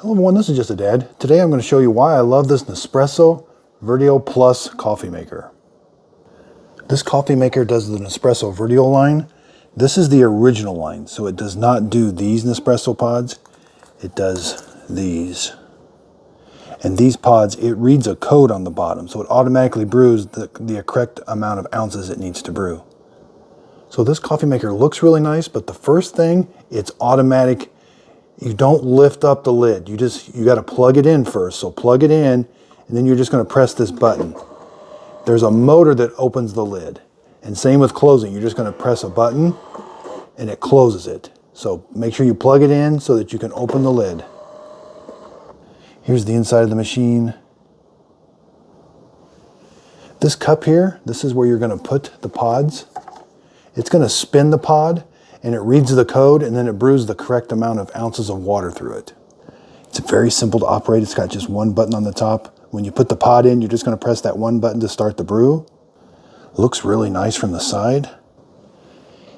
Hello everyone, this is Just a Dad. Today I'm going to show you why I love this Nespresso Vertuo Plus coffee maker. This coffee maker does the Nespresso Vertuo line. This is the original line, so it does not do these Nespresso pods. It does these. And these pods, it reads a code on the bottom, so it automatically brews the correct amount of ounces it needs to brew. So this coffee maker looks really nice, but the first thing, it's automatic. You don't lift up the lid. You got to plug it in first. So plug it in, and then you're just going to press this button. There's a motor that opens the lid. And same with closing. You're just going to press a button, and it closes it. So make sure you plug it in so that you can open the lid. Here's the inside of the machine. This cup here, this is where you're going to put the pods. It's going to spin the pod, and it reads the code, and then it brews the correct amount of ounces of water through it. It's very simple to operate. It's got just one button on the top. When you put the pod in, you're just going to press that one button to start the brew. Looks really nice from the side.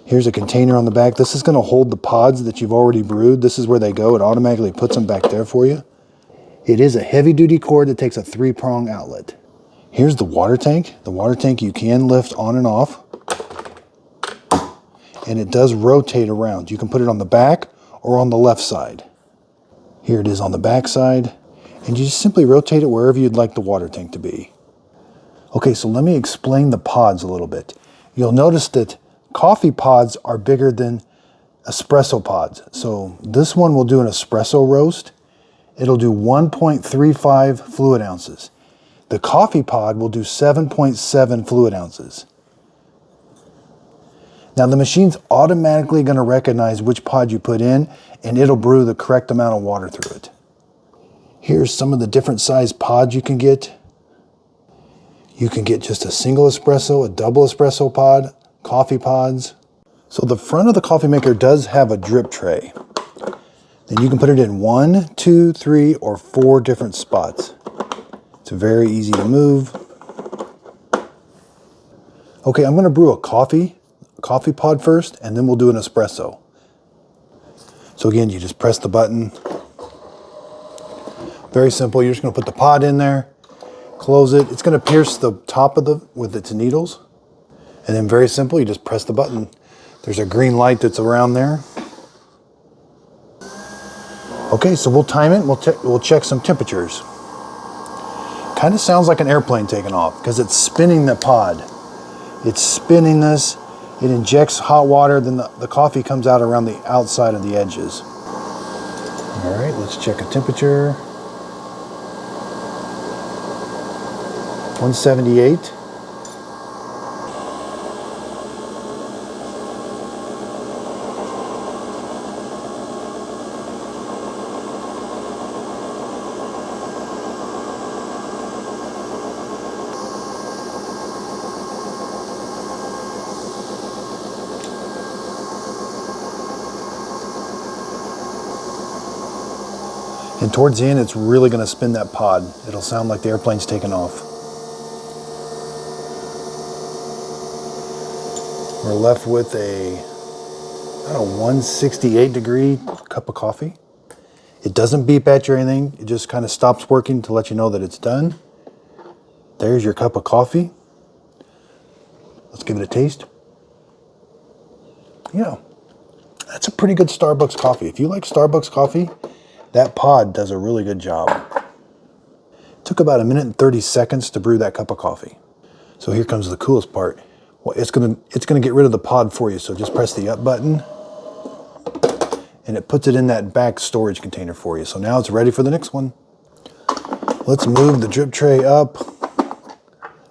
Here's a container on the back. This is going to hold the pods that you've already brewed. This is where they go. It automatically puts them back there for you. It is a heavy-duty cord that takes a 3-prong outlet. Here's the water tank. The water tank you can lift on and off. And it does rotate around. You can put it on the back or on the left side. Here it is on the back side, and you just simply rotate it wherever you'd like the water tank to be. Okay, so let me explain the pods a little bit. You'll notice that coffee pods are bigger than espresso pods. So this one will do an espresso roast. It'll do 1.35 fluid ounces. The coffee pod will do 7.7 fluid ounces. Now the machine's automatically going to recognize which pod you put in, and it'll brew the correct amount of water through it. Here's some of the different size pods you can get. You can get just a single espresso, a double espresso pod, coffee pods. So the front of the coffee maker does have a drip tray. Then you can put it in 1, 2, 3, or 4 different spots. It's very easy to move. Okay, I'm going to brew a coffee pod first, and then we'll do an espresso. So again, you just press the button. Very simple. You're just going to put the pod in there, close it. It's going to pierce the top of with its needles. And then very simple, you just press the button. There's a green light that's around there. Okay, so we'll time it. We'll check some temperatures. Kind of sounds like an airplane taking off because it's spinning the pod. It's spinning this. It injects hot water, then the coffee comes out around the outside of the edges. All right, let's check a temperature. 178. And towards the end, it's really going to spin that pod. It'll sound like the airplane's taking off. We're left with a 168 degree cup of coffee. It doesn't beep at you or anything. It just kind of stops working to let you know that it's done. There's your cup of coffee. Let's give it a taste. Yeah, that's a pretty good Starbucks coffee. If you like Starbucks coffee, that pod does a really good job. It took about 1 minute and 30 seconds to brew that cup of coffee. So here comes the coolest part. Well, it's gonna get rid of the pod for you. So just press the up button, and it puts it in that back storage container for you. So now it's ready for the next one. Let's move the drip tray up.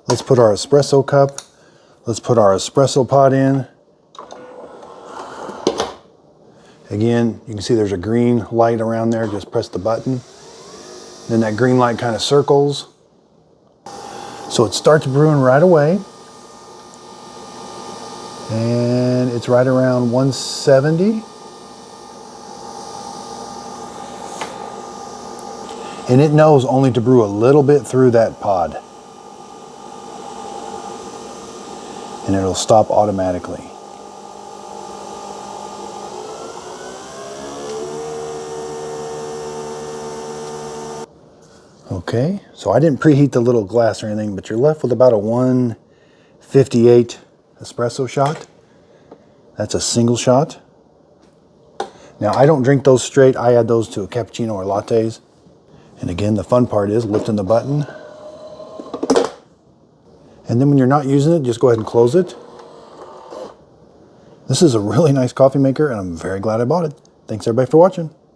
Let's put our espresso cup. Let's put our espresso pod in. Again, you can see there's a green light around there. Just press the button. Then that green light kind of circles. So it starts brewing right away. And it's right around 170. And it knows only to brew a little bit through that pod. And it'll stop automatically. Okay, so I didn't preheat the little glass or anything, but you're left with about a 158 espresso shot. That's a single shot. Now, I don't drink those straight. I add those to a cappuccino or lattes. And again, the fun part is lifting the button. And then when you're not using it, just go ahead and close it. This is a really nice coffee maker, and I'm very glad I bought it. Thanks everybody for watching.